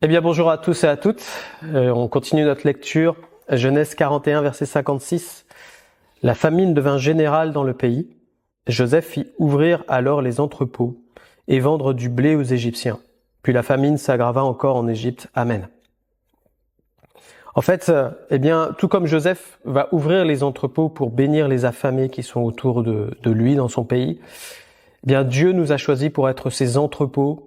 Eh bien, bonjour à tous et à toutes. On continue notre lecture. Genèse 41, verset 56. La famine devint générale dans le pays. Joseph fit ouvrir alors les entrepôts et vendre du blé aux Égyptiens. Puis la famine s'aggrava encore en Égypte. Amen. En fait, tout comme Joseph va ouvrir les entrepôts pour bénir les affamés qui sont autour de lui dans son pays, Dieu nous a choisis pour être ces entrepôts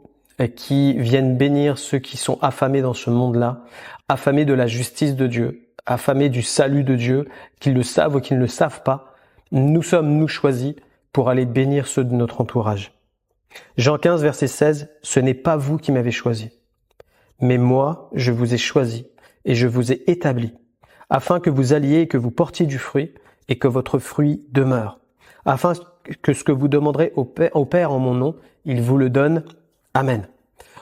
qui viennent bénir ceux qui sont affamés dans ce monde-là, affamés de la justice de Dieu, affamés du salut de Dieu, qu'ils le savent ou qu'ils ne le savent pas. Nous sommes, nous, choisis pour aller bénir ceux de notre entourage. Jean 15, verset 16, « Ce n'est pas vous qui m'avez choisi, mais moi, je vous ai choisi et je vous ai établi, afin que vous alliez et que vous portiez du fruit et que votre fruit demeure, afin que ce que vous demanderez au Père en mon nom, il vous le donne. Amen. »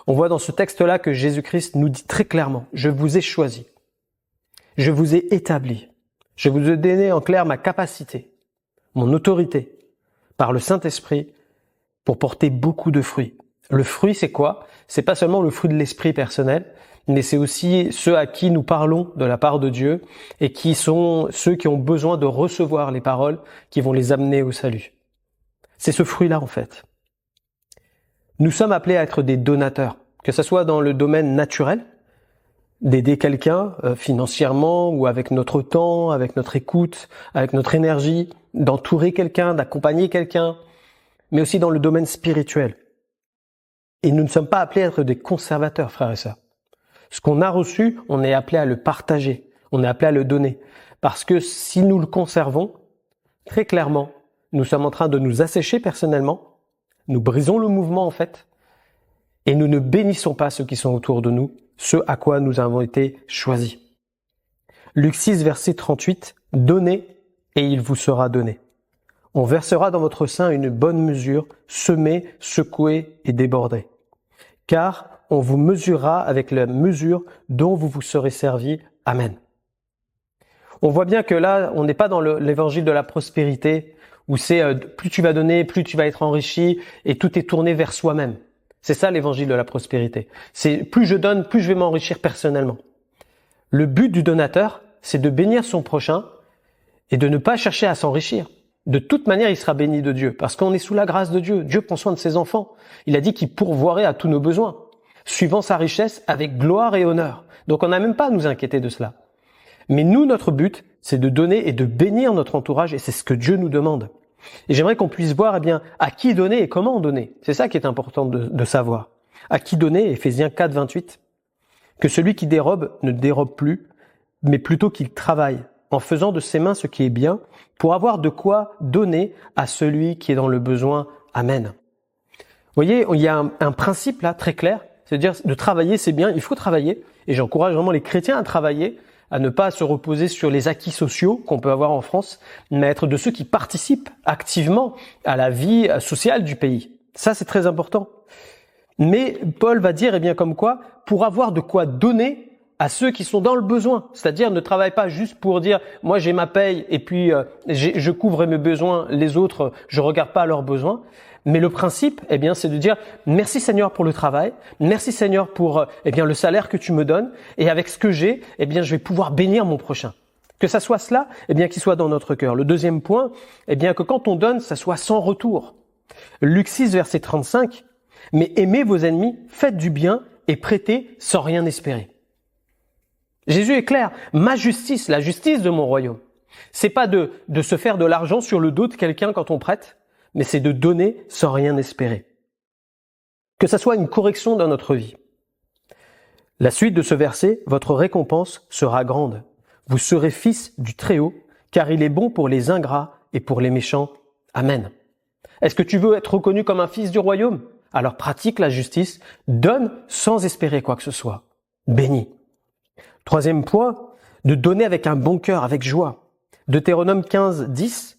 On voit dans ce texte-là que Jésus-Christ nous dit très clairement, « Je vous ai choisi, je vous ai établi, je vous ai donné en clair ma capacité, mon autorité, par le Saint-Esprit, pour porter beaucoup de fruits. » Le fruit, c'est quoi? C'est pas seulement le fruit de l'esprit personnel, mais c'est aussi ceux à qui nous parlons de la part de Dieu et qui sont ceux qui ont besoin de recevoir les paroles qui vont les amener au salut. C'est ce fruit-là, en fait. Nous sommes appelés à être des donateurs, que ce soit dans le domaine naturel, d'aider quelqu'un financièrement ou avec notre temps, avec notre écoute, avec notre énergie, d'entourer quelqu'un, d'accompagner quelqu'un, mais aussi dans le domaine spirituel. Et nous ne sommes pas appelés à être des conservateurs, frères et sœurs. Ce qu'on a reçu, on est appelé à le partager, on est appelé à le donner. Parce que si nous le conservons, très clairement, nous sommes en train de nous assécher personnellement, nous brisons le mouvement en fait, et nous ne bénissons pas ceux qui sont autour de nous, ceux à quoi nous avons été choisis. Luc 6, verset 38, « Donnez et il vous sera donné. On versera dans votre sein une bonne mesure, semée, secouée et débordée. Car on vous mesurera avec la mesure dont vous vous serez servi. Amen. » On voit bien que là, on n'est pas dans l'évangile de la prospérité, où c'est plus tu vas donner, plus tu vas être enrichi, et tout est tourné vers soi-même. C'est ça l'évangile de la prospérité. C'est plus je donne, plus je vais m'enrichir personnellement. Le but du donateur, c'est de bénir son prochain et de ne pas chercher à s'enrichir. De toute manière, il sera béni de Dieu, parce qu'on est sous la grâce de Dieu. Dieu prend soin de ses enfants. Il a dit qu'il pourvoirait à tous nos besoins, suivant sa richesse avec gloire et honneur. Donc on n'a même pas à nous inquiéter de cela. Mais nous, notre but, c'est de donner et de bénir notre entourage, et c'est ce que Dieu nous demande. Et j'aimerais qu'on puisse voir, à qui donner et comment donner. C'est ça qui est important de savoir. À qui donner, Éphésiens 4, 28. Que celui qui dérobe ne dérobe plus, mais plutôt qu'il travaille, en faisant de ses mains ce qui est bien, pour avoir de quoi donner à celui qui est dans le besoin. Amen. Vous voyez, il y a un principe là, très clair, c'est-à-dire de travailler, c'est bien, il faut travailler, et j'encourage vraiment les chrétiens à travailler, à ne pas se reposer sur les acquis sociaux qu'on peut avoir en France, mais être de ceux qui participent activement à la vie sociale du pays. Ça, c'est très important. Mais Paul va dire, comme quoi, pour avoir de quoi donner à ceux qui sont dans le besoin. C'est-à-dire, ne travaille pas juste pour dire, moi j'ai ma paye et puis je couvre mes besoins, les autres, je regarde pas leurs besoins. Mais le principe, c'est de dire, merci Seigneur pour le travail, merci Seigneur pour le salaire que tu me donnes, et avec ce que j'ai, je vais pouvoir bénir mon prochain. Que ça soit cela, qu'il soit dans notre cœur. Le deuxième point, que quand on donne, ça soit sans retour. Luc 6, verset 35, « Mais aimez vos ennemis, faites du bien et prêtez sans rien espérer. » Jésus est clair, ma justice, la justice de mon royaume, c'est pas de se faire de l'argent sur le dos de quelqu'un quand on prête, mais c'est de donner sans rien espérer. Que ça soit une correction dans notre vie. La suite de ce verset, votre récompense sera grande. Vous serez fils du Très-Haut, car il est bon pour les ingrats et pour les méchants. Amen. Est-ce que tu veux être reconnu comme un fils du royaume? Alors pratique la justice, donne sans espérer quoi que ce soit. Bénis. Troisième point, de donner avec un bon cœur, avec joie. Deutéronome 15, 10.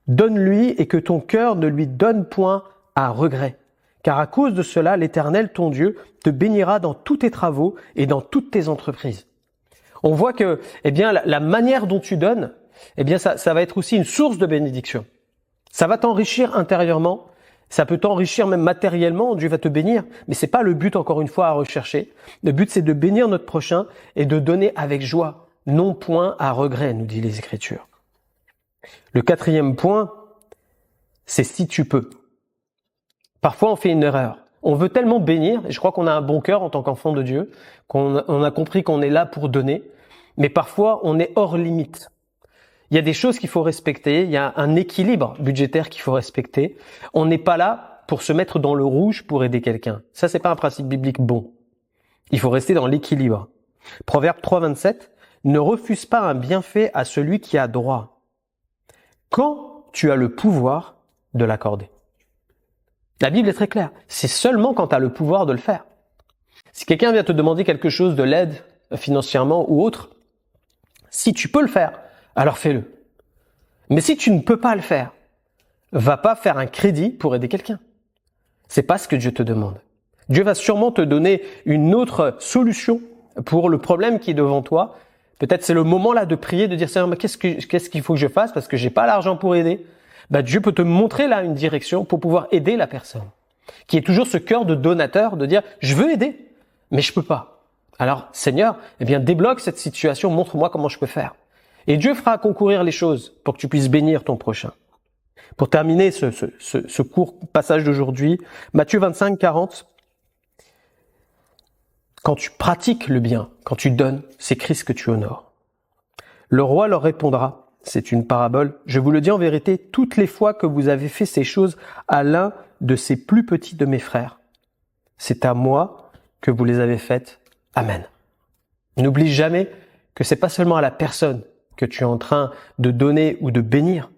Donne-lui et que ton cœur ne lui donne point à regret. Car à cause de cela, l'Éternel, ton Dieu, te bénira dans tous tes travaux et dans toutes tes entreprises. On voit que, la manière dont tu donnes, ça va être aussi une source de bénédiction. Ça va t'enrichir intérieurement, Ça peut t'enrichir même matériellement, Dieu va te bénir, mais c'est pas le but encore une fois à rechercher. Le but c'est de bénir notre prochain et de donner avec joie, non point à regret, nous dit les Écritures. Le 4e point, c'est si tu peux. Parfois on fait une erreur. On veut tellement bénir, et je crois qu'on a un bon cœur en tant qu'enfant de Dieu, qu'on a compris qu'on est là pour donner, mais parfois on est hors limite. Il y a des choses qu'il faut respecter, il y a un équilibre budgétaire qu'il faut respecter. On n'est pas là pour se mettre dans le rouge pour aider quelqu'un. Ça, c'est pas un principe biblique bon. Il faut rester dans l'équilibre. Proverbe 3,27, ne refuse pas un bienfait à celui qui a droit, quand tu as le pouvoir de l'accorder. La Bible est très claire. C'est seulement quand tu as le pouvoir de le faire. Si quelqu'un vient te demander quelque chose, de l'aide financièrement ou autre, si tu peux le faire, alors fais-le. Mais si tu ne peux pas le faire, va pas faire un crédit pour aider quelqu'un. C'est pas ce que Dieu te demande. Dieu va sûrement te donner une autre solution pour le problème qui est devant toi. Peut-être c'est le moment là de prier, de dire Seigneur, mais qu'est-ce qu'il faut que je fasse parce que j'ai pas l'argent pour aider. Dieu peut te montrer là une direction pour pouvoir aider la personne. Qui est toujours ce cœur de donateur, de dire je veux aider, mais je peux pas. Alors Seigneur, débloque cette situation, montre-moi comment je peux faire. Et Dieu fera concourir les choses pour que tu puisses bénir ton prochain. Pour terminer ce court passage d'aujourd'hui, Matthieu 25, 40. Quand tu pratiques le bien, quand tu donnes, c'est Christ que tu honores. Le roi leur répondra, c'est une parabole, je vous le dis en vérité, toutes les fois que vous avez fait ces choses à l'un de ces plus petits de mes frères, c'est à moi que vous les avez faites. Amen. N'oublie jamais que c'est pas seulement à la personne que tu es en train de donner ou de bénir,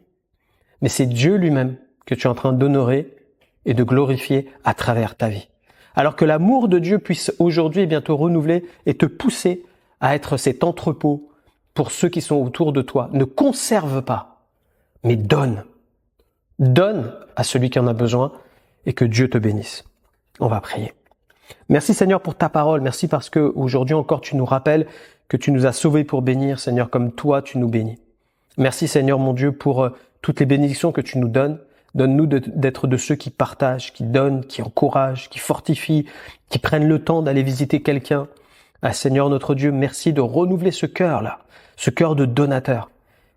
mais c'est Dieu lui-même que tu es en train d'honorer et de glorifier à travers ta vie. Alors que l'amour de Dieu puisse aujourd'hui te renouveler et te pousser à être cet entrepôt pour ceux qui sont autour de toi. Ne conserve pas, mais donne. Donne à celui qui en a besoin et que Dieu te bénisse. On va prier. Merci Seigneur pour ta parole. Merci parce que aujourd'hui encore tu nous rappelles que tu nous as sauvés pour bénir, Seigneur, comme toi tu nous bénis. Merci Seigneur mon Dieu pour toutes les bénédictions que tu nous donnes. Donne-nous d'être de ceux qui partagent, qui donnent, qui encouragent, qui fortifient, qui prennent le temps d'aller visiter quelqu'un. Ah Seigneur notre Dieu, merci de renouveler ce cœur-là, ce cœur de donateur.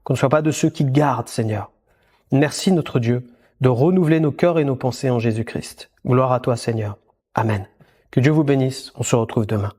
Qu'on ne soit pas de ceux qui gardent, Seigneur. Merci notre Dieu de renouveler nos cœurs et nos pensées en Jésus-Christ. Gloire à toi Seigneur. Amen. Que Dieu vous bénisse. On se retrouve demain.